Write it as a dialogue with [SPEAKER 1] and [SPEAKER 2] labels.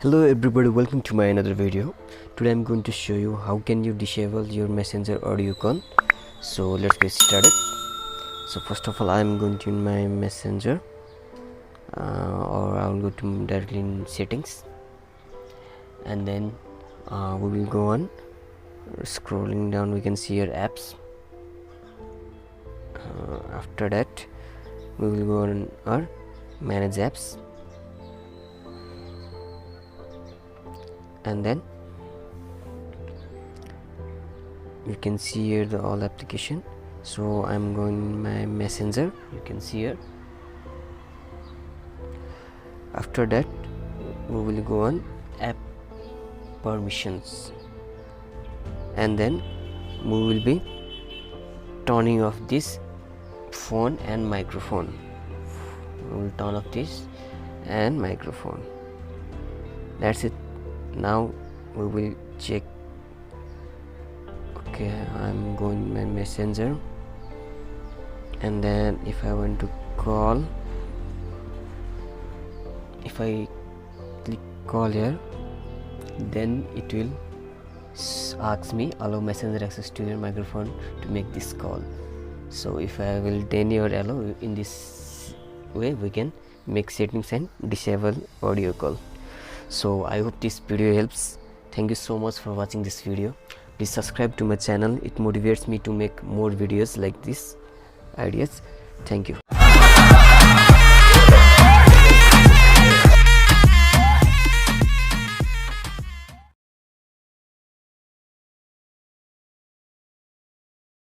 [SPEAKER 1] Hello everybody, welcome to my another video. Today I'm going to show you how can you disable your messenger audio call. So let's get started. So first of all, I'm going to my messenger or I'll go to directly in settings, and then we will go on scrolling down. We can see your apps. After that we will go on our manage apps, and then you can see here the all application. So I'm going my messenger, you can see here. After that we will go on app permissions, and then we will be turning off this phone and microphone. We will turn off this and microphone. That's it. Now we will check. Okay, I'm going my messenger, and then if I want to call, if I click call here, then it will ask me allow messenger access to your microphone to make this call. So if I will deny or allow, in this way we can make settings and disable audio call. So I hope this video helps. Thank you so much for watching this video. Please subscribe to my channel. It motivates me to make more videos like this ideas. Thank you.